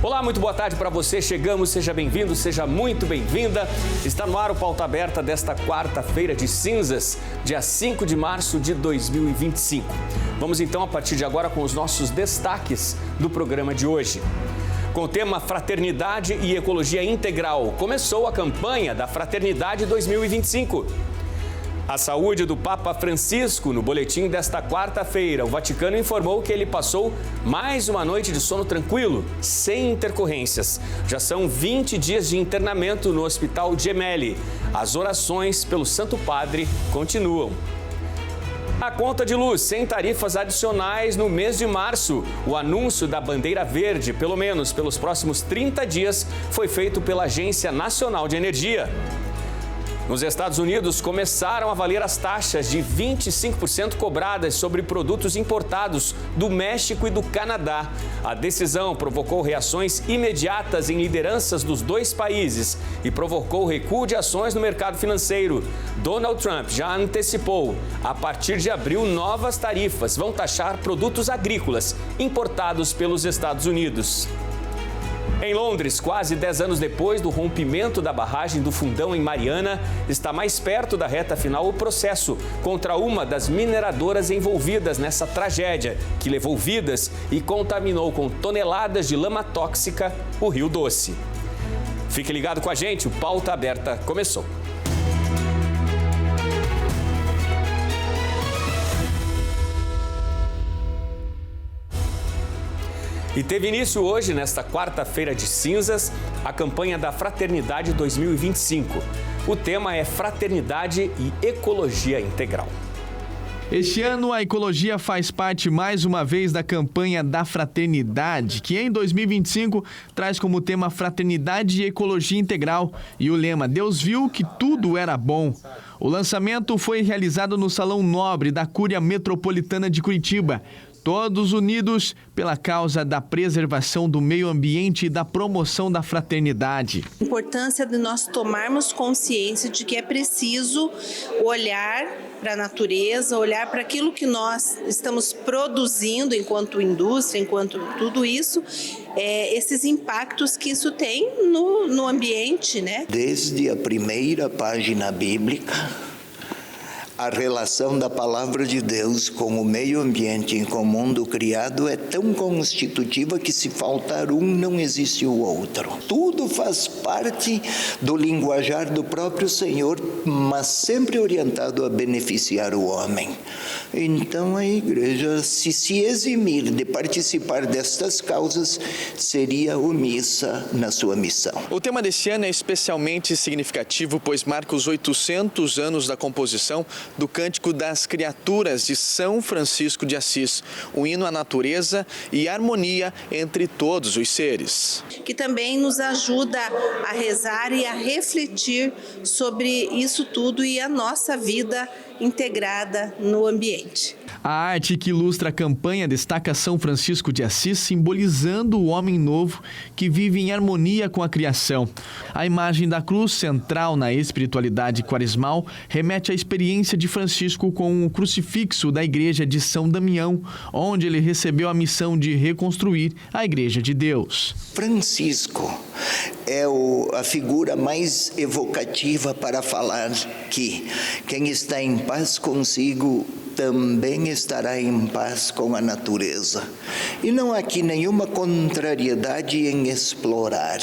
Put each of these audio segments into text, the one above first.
Olá, muito boa tarde para você. Chegamos, seja bem-vindo, seja muito bem-vinda. Está no ar o Pauta Aberta desta quarta-feira de cinzas, dia 5 de março de 2025. Vamos então, a partir de agora, com os nossos destaques do programa de hoje. Com o tema Fraternidade e Ecologia Integral, começou a campanha da Fraternidade 2025. A saúde do Papa Francisco. No boletim desta quarta-feira, o Vaticano informou que ele passou mais uma noite de sono tranquilo, sem intercorrências. Já são 20 dias de internamento no Hospital Gemelli. As orações pelo Santo Padre continuam. A conta de luz sem tarifas adicionais no mês de março. O anúncio da bandeira verde, pelo menos pelos próximos 30 dias, foi feito pela Agência Nacional de Energia. Nos Estados Unidos, começaram a valer as taxas de 25% cobradas sobre produtos importados do México e do Canadá. A decisão provocou reações imediatas em lideranças dos dois países e provocou recuo de ações no mercado financeiro. Donald Trump já antecipou. A partir de abril, novas tarifas vão taxar produtos agrícolas importados pelos Estados Unidos. Em Londres, quase 10 anos depois do rompimento da barragem do Fundão em Mariana, está mais perto da reta final o processo contra uma das mineradoras envolvidas nessa tragédia, que levou vidas e contaminou com toneladas de lama tóxica o Rio Doce. Fique ligado com a gente, o Pauta Aberta começou. E teve início hoje, nesta quarta-feira de cinzas, a campanha da Fraternidade 2025. O tema é Fraternidade e Ecologia Integral. Este ano, a ecologia faz parte mais uma vez da campanha da Fraternidade, que em 2025 traz como tema Fraternidade e Ecologia Integral e o lema Deus viu que tudo era bom. O lançamento foi realizado no Salão Nobre da Cúria Metropolitana de Curitiba. Todos unidos pela causa da preservação do meio ambiente e da promoção da fraternidade. A importância de nós tomarmos consciência de que é preciso olhar para a natureza, olhar para aquilo que nós estamos produzindo enquanto indústria, enquanto tudo isso, esses impactos que isso tem no ambiente, né? Desde a primeira página bíblica, a relação da palavra de Deus com o meio ambiente e com o mundo criado é tão constitutiva que se faltar um, não existe o outro. Tudo faz parte do linguajar do próprio Senhor, mas sempre orientado a beneficiar o homem. Então a igreja, se eximir de participar destas causas, seria omissa na sua missão. O tema deste ano é especialmente significativo, pois marca os 800 anos da composição do Cântico das Criaturas de São Francisco de Assis, um hino à natureza e harmonia entre todos os seres. Que também nos ajuda a rezar e a refletir sobre isso tudo e a nossa vida integrada no ambiente. A arte que ilustra a campanha destaca São Francisco de Assis, simbolizando o homem novo que vive em harmonia com a criação. A imagem da cruz, central na espiritualidade quaresmal, remete à experiência de Francisco com o crucifixo da igreja de São Damião, onde ele recebeu a missão de reconstruir a igreja de Deus. Francisco é a figura mais evocativa para falar que quem está em paz consigo também estará em paz com a natureza. E não há aqui nenhuma contrariedade em explorar,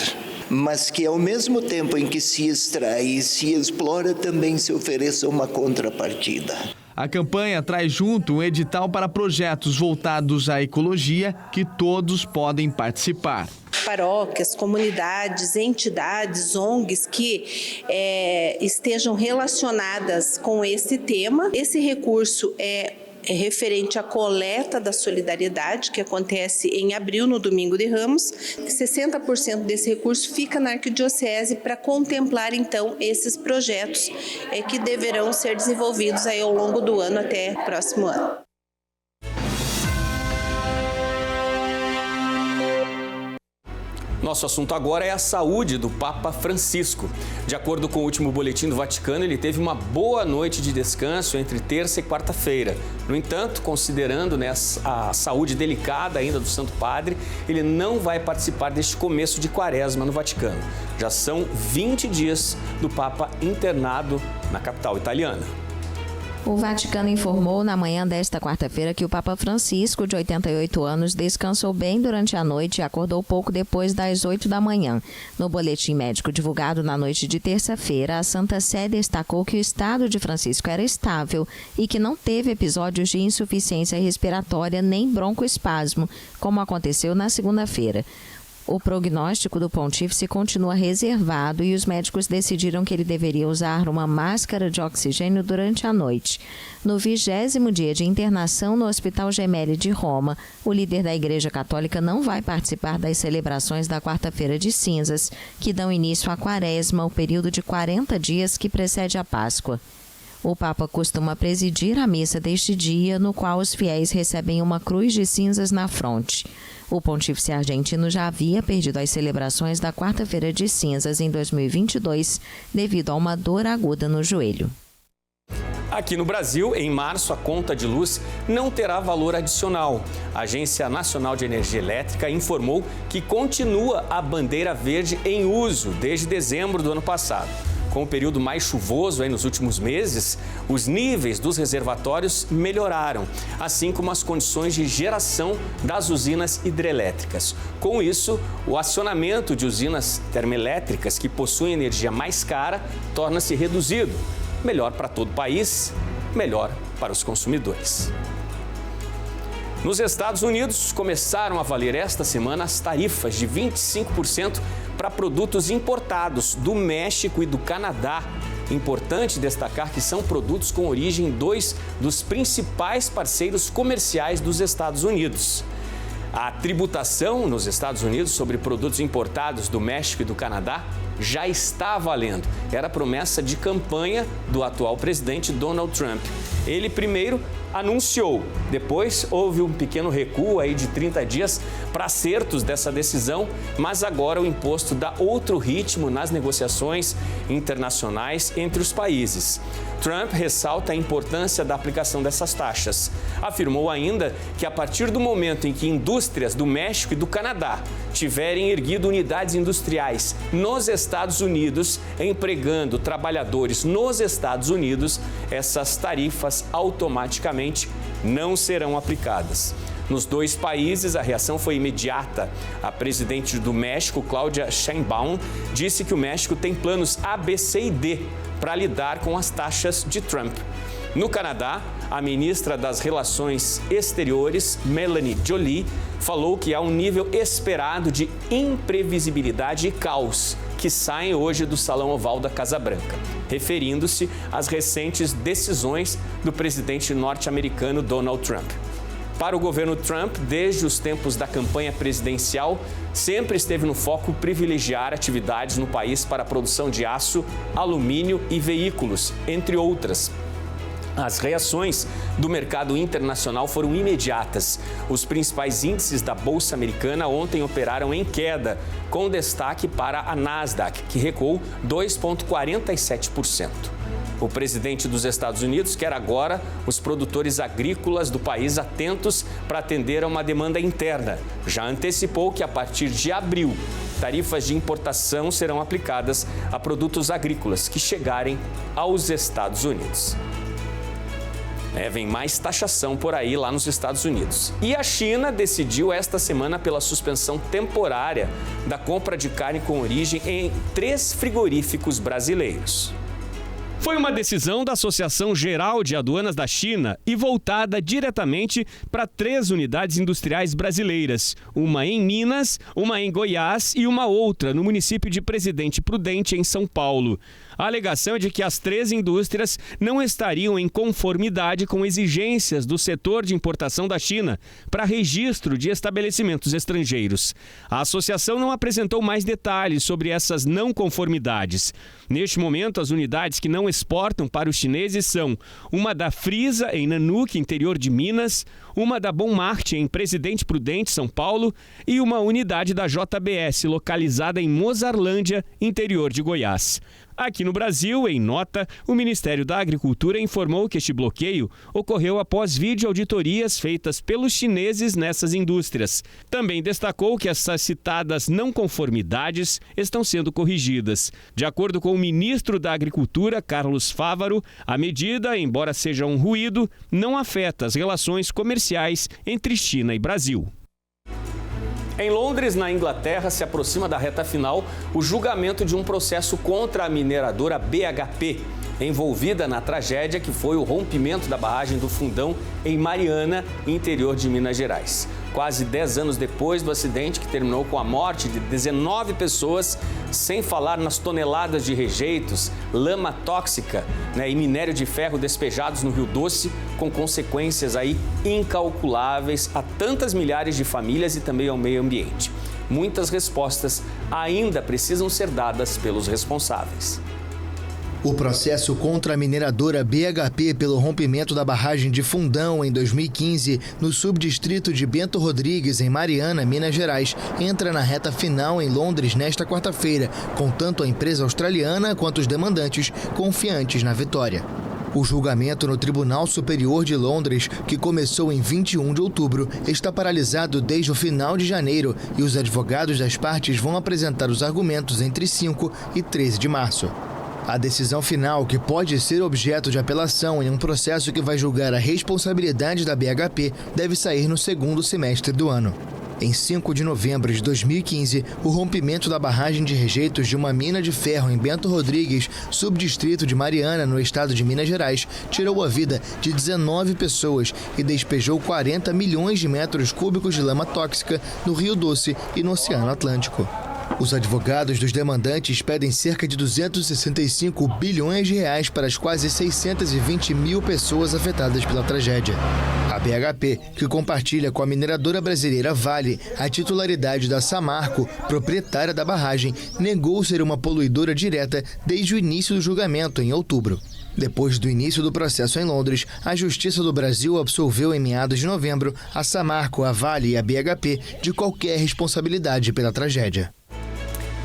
mas que ao mesmo tempo em que se extrai e se explora, também se ofereça uma contrapartida. A campanha traz junto um edital para projetos voltados à ecologia que todos podem participar. Paróquias, comunidades, entidades, ONGs que estejam relacionadas com esse tema. Esse recurso é referente à coleta da solidariedade, que acontece em abril, no Domingo de Ramos. 60% desse recurso fica na Arquidiocese para contemplar, então, esses projetos que deverão ser desenvolvidos aí ao longo do ano até o próximo ano. Nosso assunto agora é a saúde do Papa Francisco. De acordo com o último boletim do Vaticano, ele teve uma boa noite de descanso entre terça e quarta-feira. No entanto, considerando a saúde delicada ainda do Santo Padre, ele não vai participar deste começo de quaresma no Vaticano. Já são 20 dias do Papa internado na capital italiana. O Vaticano informou na manhã desta quarta-feira que o Papa Francisco, de 88 anos, descansou bem durante a noite e acordou pouco depois das 8 da manhã. No boletim médico divulgado na noite de terça-feira, a Santa Sé destacou que o estado de Francisco era estável e que não teve episódios de insuficiência respiratória nem broncoespasmo, como aconteceu na segunda-feira. O prognóstico do pontífice continua reservado e os médicos decidiram que ele deveria usar uma máscara de oxigênio durante a noite. No 20º dia de internação no Hospital Gemelli de Roma, o líder da Igreja Católica não vai participar das celebrações da Quarta-feira de Cinzas, que dão início à Quaresma, o período de 40 dias que precede a Páscoa. O Papa costuma presidir a missa deste dia, no qual os fiéis recebem uma cruz de cinzas na fronte. O pontífice argentino já havia perdido as celebrações da Quarta-feira de Cinzas em 2022 devido a uma dor aguda no joelho. Aqui no Brasil, em março, a conta de luz não terá valor adicional. A Agência Nacional de Energia Elétrica informou que continua a bandeira verde em uso desde dezembro do ano passado. Com o período mais chuvoso nos últimos meses, os níveis dos reservatórios melhoraram, assim como as condições de geração das usinas hidrelétricas. Com isso, o acionamento de usinas termoelétricas que possuem energia mais cara torna-se reduzido. Melhor para todo o país, melhor para os consumidores. Nos Estados Unidos, começaram a valer esta semana as tarifas de 25% para produtos importados do México e do Canadá. Importante destacar que são produtos com origem em 2 dos principais parceiros comerciais dos Estados Unidos. A tributação nos Estados Unidos sobre produtos importados do México e do Canadá já está valendo. Era promessa de campanha do atual presidente Donald Trump. Ele primeiro anunciou, depois houve um pequeno recuo de 30 dias para acertos dessa decisão, mas agora o imposto dá outro ritmo nas negociações internacionais entre os países. Trump ressalta a importância da aplicação dessas taxas. Afirmou ainda que a partir do momento em que indústrias do México e do Canadá tiverem erguido unidades industriais nos Estados Unidos, empregando trabalhadores nos Estados Unidos, essas tarifas automaticamente não serão aplicadas. Nos 2 países, a reação foi imediata. A presidente do México, Claudia Sheinbaum, disse que o México tem planos A, B, C e D para lidar com as taxas de Trump. No Canadá, a ministra das Relações Exteriores, Melanie Joly, falou que há um nível esperado de imprevisibilidade e caos que saem hoje do Salão Oval da Casa Branca, referindo-se às recentes decisões do presidente norte-americano Donald Trump. Para o governo Trump, desde os tempos da campanha presidencial, sempre esteve no foco privilegiar atividades no país para a produção de aço, alumínio e veículos, entre outras. As reações do mercado internacional foram imediatas. Os principais índices da Bolsa Americana ontem operaram em queda, com destaque para a Nasdaq, que recuou 2,47%. O presidente dos Estados Unidos quer agora os produtores agrícolas do país atentos para atender a uma demanda interna. Já antecipou que a partir de abril, tarifas de importação serão aplicadas a produtos agrícolas que chegarem aos Estados Unidos. Vem mais taxação por aí lá nos Estados Unidos. E a China decidiu esta semana pela suspensão temporária da compra de carne com origem em 3 frigoríficos brasileiros. Foi uma decisão da Associação Geral de Aduanas da China e voltada diretamente para 3 unidades industriais brasileiras, uma em Minas, uma em Goiás e uma outra no município de Presidente Prudente, em São Paulo. A alegação é de que as 3 indústrias não estariam em conformidade com exigências do setor de importação da China para registro de estabelecimentos estrangeiros. A associação não apresentou mais detalhes sobre essas não conformidades. Neste momento, as unidades que não exportam para os chineses são uma da Frisa, em Nanuque, interior de Minas, uma da Bonmart, em Presidente Prudente, São Paulo, e uma unidade da JBS, localizada em Mozarlândia, interior de Goiás. Aqui no Brasil, em nota, o Ministério da Agricultura informou que este bloqueio ocorreu após videoauditorias feitas pelos chineses nessas indústrias. Também destacou que essas citadas não conformidades estão sendo corrigidas. De acordo com o ministro da Agricultura, Carlos Fávaro, a medida, embora seja um ruído, não afeta as relações comerciais entre China e Brasil. Em Londres, na Inglaterra, se aproxima da reta final o julgamento de um processo contra a mineradora BHP, envolvida na tragédia que foi o rompimento da barragem do Fundão em Mariana, interior de Minas Gerais. Quase 10 anos depois do acidente que terminou com a morte de 19 pessoas, sem falar nas toneladas de rejeitos, lama tóxica, e minério de ferro despejados no Rio Doce, com consequências aí incalculáveis a tantas milhares de famílias e também ao meio ambiente. Muitas respostas ainda precisam ser dadas pelos responsáveis. O processo contra a mineradora BHP pelo rompimento da barragem de Fundão em 2015, no subdistrito de Bento Rodrigues, em Mariana, Minas Gerais, entra na reta final em Londres nesta quarta-feira, com tanto a empresa australiana quanto os demandantes confiantes na vitória. O julgamento no Tribunal Superior de Londres, que começou em 21 de outubro, está paralisado desde o final de janeiro e os advogados das partes vão apresentar os argumentos entre 5 e 13 de março. A decisão final, que pode ser objeto de apelação em um processo que vai julgar a responsabilidade da BHP, deve sair no segundo semestre do ano. Em 5 de novembro de 2015, o rompimento da barragem de rejeitos de uma mina de ferro em Bento Rodrigues, subdistrito de Mariana, no estado de Minas Gerais, tirou a vida de 19 pessoas e despejou 40 milhões de metros cúbicos de lama tóxica no Rio Doce e no Oceano Atlântico. Os advogados dos demandantes pedem cerca de 265 bilhões de reais para as quase 620 mil pessoas afetadas pela tragédia. A BHP, que compartilha com a mineradora brasileira Vale a titularidade da Samarco, proprietária da barragem, negou ser uma poluidora direta desde o início do julgamento, em outubro. Depois do início do processo em Londres, a Justiça do Brasil absolveu em meados de novembro a Samarco, a Vale e a BHP de qualquer responsabilidade pela tragédia.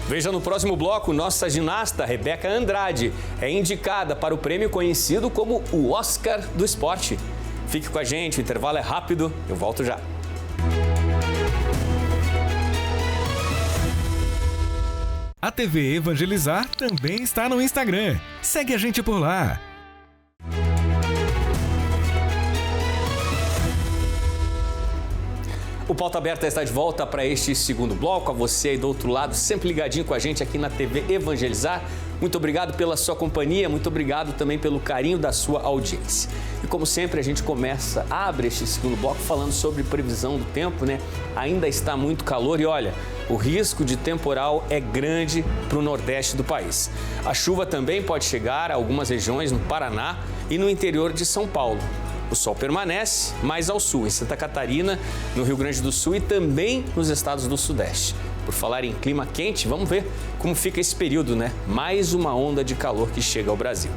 Veja no próximo bloco, nossa ginasta Rebeca Andrade é indicada para o prêmio conhecido como o Oscar do esporte. Fique com a gente, o intervalo é rápido, eu volto já. A TV Evangelizar também está no Instagram. Segue a gente por lá. O Pauta Aberta está de volta para este segundo bloco. A você aí do outro lado, sempre ligadinho com a gente aqui na TV Evangelizar. Muito obrigado pela sua companhia, muito obrigado também pelo carinho da sua audiência. E como sempre, a gente abre este segundo bloco falando sobre previsão do tempo, Ainda está muito calor e olha, o risco de temporal é grande para o nordeste do país. A chuva também pode chegar a algumas regiões no Paraná e no interior de São Paulo. O sol permanece mais ao sul, em Santa Catarina, no Rio Grande do Sul e também nos estados do Sudeste. Por falar em clima quente, vamos ver como fica esse período, Mais uma onda de calor que chega ao Brasil.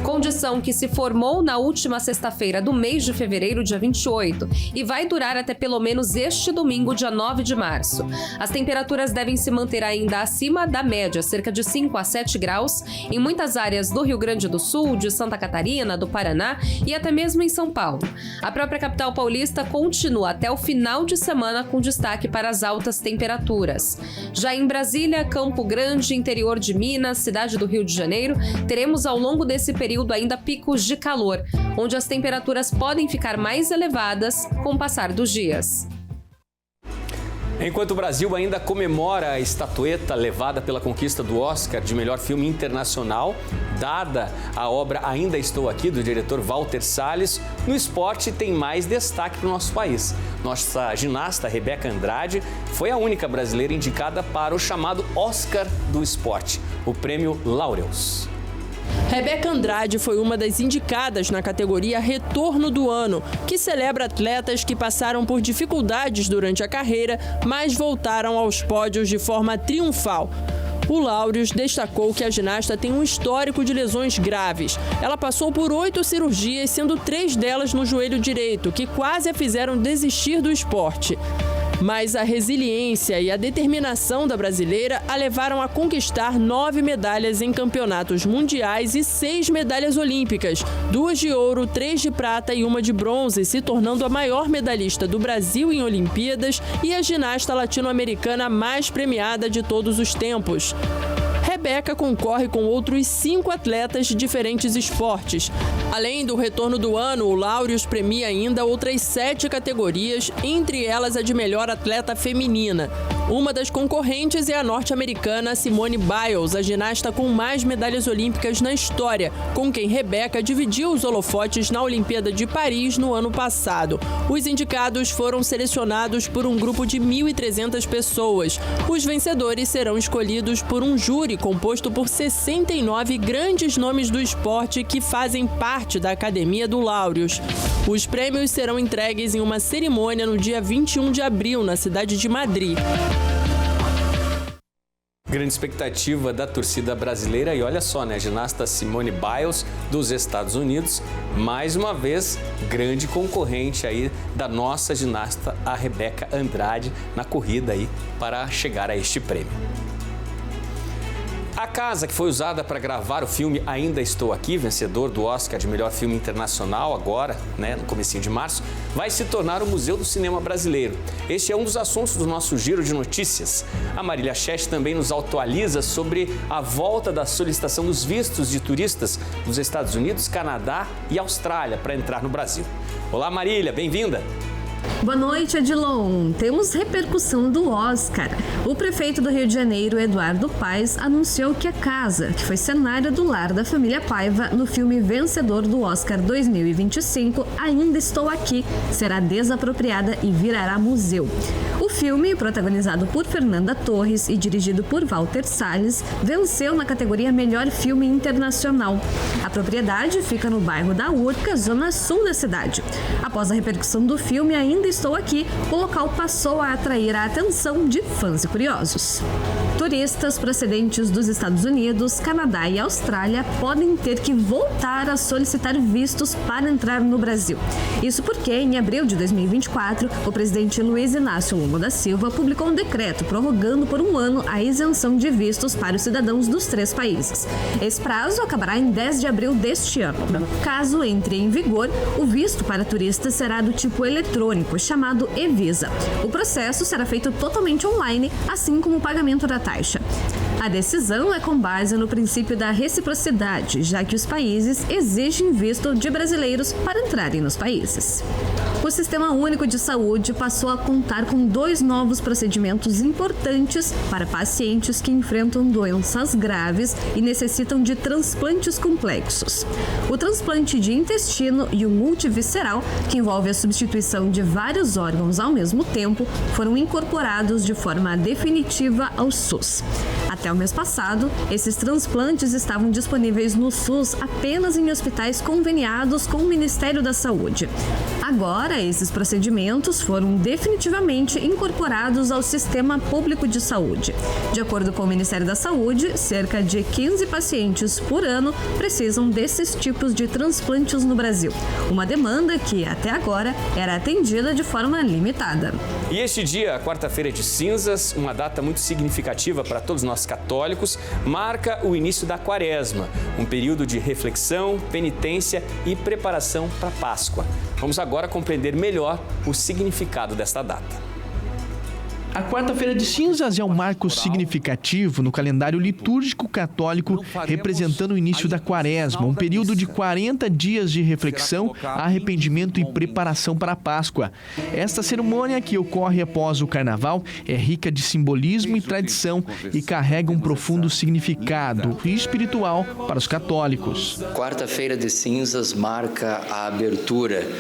Condição que se formou na última sexta-feira do mês de fevereiro, dia 28, e vai durar até pelo menos este domingo, dia 9 de março. As temperaturas devem se manter ainda acima da média, cerca de 5 a 7 graus, em muitas áreas do Rio Grande do Sul, de Santa Catarina, do Paraná e até mesmo em São Paulo. A própria capital paulista continua até o final de semana com destaque para as altas temperaturas. Já em Brasília, Campo Grande, interior de Minas, cidade do Rio de Janeiro, teremos ao longo desse período ainda picos de calor, onde as temperaturas podem ficar mais elevadas com o passar dos dias. Enquanto o Brasil ainda comemora a estatueta levada pela conquista do Oscar de melhor filme internacional, dada a obra Ainda Estou Aqui, do diretor Walter Salles, no esporte tem mais destaque para o nosso país. Nossa ginasta Rebeca Andrade foi a única brasileira indicada para o chamado Oscar do Esporte, o prêmio Laureus. Rebeca Andrade foi uma das indicadas na categoria Retorno do Ano, que celebra atletas que passaram por dificuldades durante a carreira, mas voltaram aos pódios de forma triunfal. O Laureus destacou que a ginasta tem um histórico de lesões graves. Ela passou por 8 cirurgias, sendo 3 delas no joelho direito, que quase a fizeram desistir do esporte. Mas a resiliência e a determinação da brasileira a levaram a conquistar 9 medalhas em campeonatos mundiais e 6 medalhas olímpicas, 2 de ouro, 3 de prata e 1 de bronze, se tornando a maior medalhista do Brasil em Olimpíadas e a ginasta latino-americana mais premiada de todos os tempos. Rebeca concorre com outros 5 atletas de diferentes esportes. Além do Retorno do Ano, o Laureus premia ainda outras 7 categorias, entre elas a de melhor atleta feminina. Uma das concorrentes é a norte-americana Simone Biles, a ginasta com mais medalhas olímpicas na história, com quem Rebeca dividiu os holofotes na Olimpíada de Paris no ano passado. Os indicados foram selecionados por um grupo de 1.300 pessoas. Os vencedores serão escolhidos por um júri composto por 69 grandes nomes do esporte que fazem parte da Academia do Laureus. Os prêmios serão entregues em uma cerimônia no dia 21 de abril, na cidade de Madrid. Grande expectativa da torcida brasileira e olha só, né? A ginasta Simone Biles dos Estados Unidos, mais uma vez, grande concorrente aí da nossa ginasta, a Rebeca Andrade, na corrida aí para chegar a este prêmio. A casa que foi usada para gravar o filme Ainda Estou Aqui, vencedor do Oscar de melhor filme internacional agora, no comecinho de março, vai se tornar o Museu do Cinema Brasileiro. Este é um dos assuntos do nosso giro de notícias. A Marília Cheste também nos atualiza sobre a volta da solicitação dos vistos de turistas dos Estados Unidos, Canadá e Austrália para entrar no Brasil. Olá, Marília, bem-vinda! Boa noite, Edilon. Temos repercussão do Oscar. O prefeito do Rio de Janeiro, Eduardo Paes, anunciou que a casa, que foi cenário do lar da família Paiva no filme vencedor do Oscar 2025, Ainda Estou Aqui, será desapropriada e virará museu. O filme, protagonizado por Fernanda Torres e dirigido por Walter Salles, venceu na categoria Melhor Filme Internacional. A propriedade fica no bairro da Urca, zona sul da cidade. Após a repercussão do filme Ainda Estou Aqui, o local passou a atrair a atenção de fãs e curiosos. Turistas procedentes dos Estados Unidos, Canadá e Austrália podem ter que voltar a solicitar vistos para entrar no Brasil. Isso porque, em abril de 2024, o presidente Luiz Inácio Lula da Silva publicou um decreto prorrogando por 1 ano a isenção de vistos para os cidadãos dos 3 países. Esse prazo acabará em 10 de abril deste ano. Caso entre em vigor, o visto para turistas será do tipo eletrônico, chamado e-Visa. O processo será feito totalmente online, assim como o pagamento da taxa. A decisão é com base no princípio da reciprocidade, já que os países exigem visto de brasileiros para entrarem nos países. O Sistema Único de Saúde passou a contar com 2 novos procedimentos importantes para pacientes que enfrentam doenças graves e necessitam de transplantes complexos. O transplante de intestino e o multivisceral, que envolve a substituição de vários órgãos ao mesmo tempo, foram incorporados de forma definitiva ao SUS. Até o mês passado, esses transplantes estavam disponíveis no SUS apenas em hospitais conveniados com o Ministério da Saúde. Agora, esses procedimentos foram definitivamente incorporados ao Sistema Público de Saúde. De acordo com o Ministério da Saúde, cerca de 15 pacientes por ano precisam desses tipos de transplantes no Brasil. Uma demanda que, até agora, era atendida de forma limitada. E este dia, quarta-feira de cinzas, uma data muito significativa para todos nós católicos, marca o início da Quaresma, um período de reflexão, penitência e preparação para a Páscoa. Vamos agora compreender melhor o significado desta data. A quarta-feira de cinzas é um marco significativo no calendário litúrgico católico, representando o início da quaresma, um período de 40 dias de reflexão, arrependimento e preparação para a Páscoa. Esta cerimônia, que ocorre após o Carnaval, é rica de simbolismo e tradição e carrega um profundo significado espiritual para os católicos. Quarta-feira de cinzas marca a abertura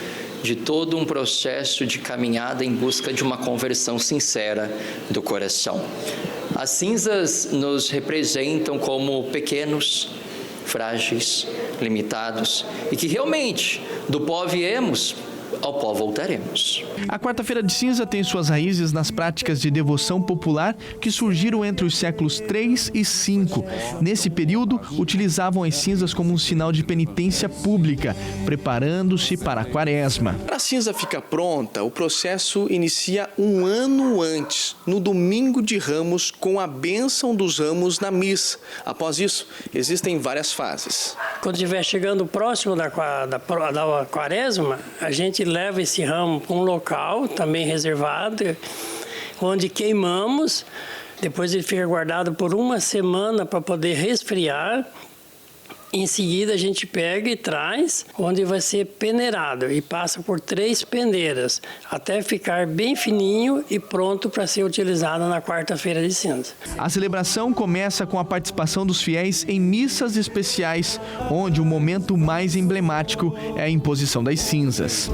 de todo um processo de caminhada em busca de uma conversão sincera do coração. As cinzas nos representam como pequenos, frágeis, limitados e que realmente do pó viemos, ao pó voltaremos. A quarta-feira de cinza tem suas raízes nas práticas de devoção popular que surgiram entre os séculos 3 e 5. Nesse período, utilizavam as cinzas como um sinal de penitência pública, preparando-se para a quaresma. Para a cinza ficar pronta, o processo inicia um ano antes, no domingo de Ramos, com a bênção dos ramos na missa. Após isso, existem várias fases. Quando estiver chegando próximo da quaresma, a gente leva esse ramo para um local também reservado, onde queimamos. Depois ele fica guardado por uma semana para poder resfriar. Em seguida a gente pega e traz, onde vai ser peneirado e passa por 3 peneiras, até ficar bem fininho e pronto para ser utilizado na quarta-feira de cinza. A celebração começa com a participação dos fiéis em missas especiais, onde o momento mais emblemático é a imposição das cinzas.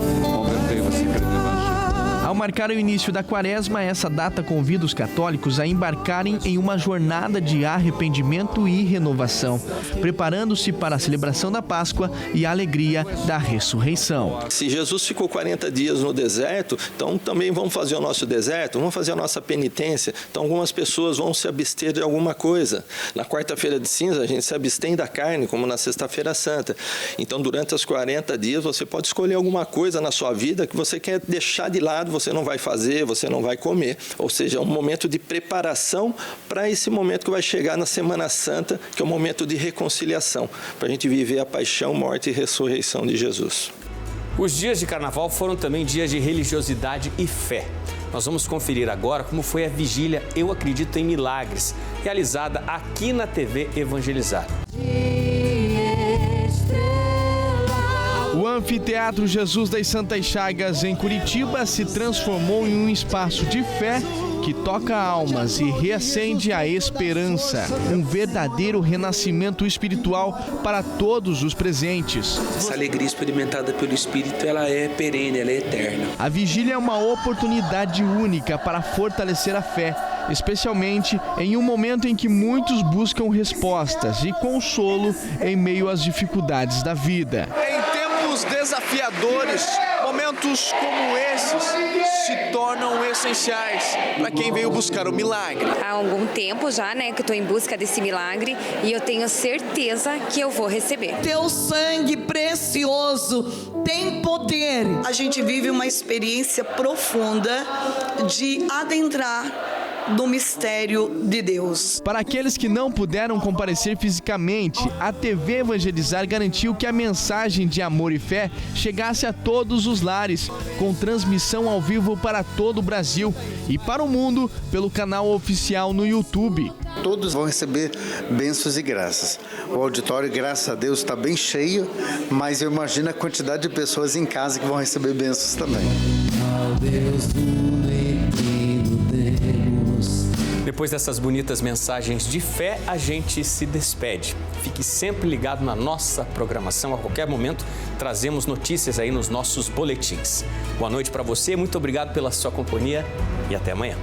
Ao marcar o início da quaresma, essa data convida os católicos a embarcarem em uma jornada de arrependimento e renovação, preparando-se para a celebração da Páscoa e a alegria da ressurreição. Se Jesus ficou 40 dias no deserto, então também vamos fazer o nosso deserto, vamos fazer a nossa penitência. Então algumas pessoas vão se abster de alguma coisa. Na quarta-feira de cinza a gente se abstém da carne, como na sexta-feira santa. Então durante os 40 dias você pode escolher alguma coisa na sua vida que você quer deixar de lado, você não vai fazer, você não vai comer. Ou seja, é um momento de preparação para esse momento que vai chegar na Semana Santa, que é um momento de reconciliação, para a gente viver a paixão, morte e ressurreição de Jesus. Os dias de Carnaval foram também dias de religiosidade e fé. Nós vamos conferir agora como foi a vigília Eu Acredito em Milagres, realizada aqui na TV Evangelizar. O Anfiteatro Jesus das Santas Chagas, em Curitiba, se transformou em um espaço de fé que toca almas e reacende a esperança. Um verdadeiro renascimento espiritual para todos os presentes. Essa alegria experimentada pelo Espírito, ela é perene, ela é eterna. A vigília é uma oportunidade única para fortalecer a fé, especialmente em um momento em que muitos buscam respostas e consolo em meio às dificuldades da vida. Desafiadores, momentos como esses se tornam essenciais para quem veio buscar o milagre. Há algum tempo já, que eu estou em busca desse milagre e eu tenho certeza que eu vou receber. Teu sangue precioso tem poder. A gente vive uma experiência profunda de adentrar do mistério de Deus. Para aqueles que não puderam comparecer fisicamente, a TV Evangelizar garantiu que a mensagem de amor e fé chegasse a todos os lares, com transmissão ao vivo para todo o Brasil e para o mundo pelo canal oficial no YouTube. Todos vão receber bênçãos e graças. O auditório, graças a Deus, está bem cheio, mas eu imagino a quantidade de pessoas em casa que vão receber bênçãos também. Depois dessas bonitas mensagens de fé, a gente se despede. Fique sempre ligado na nossa programação. A qualquer momento, trazemos notícias aí nos nossos boletins. Boa noite para você, muito obrigado pela sua companhia e até amanhã.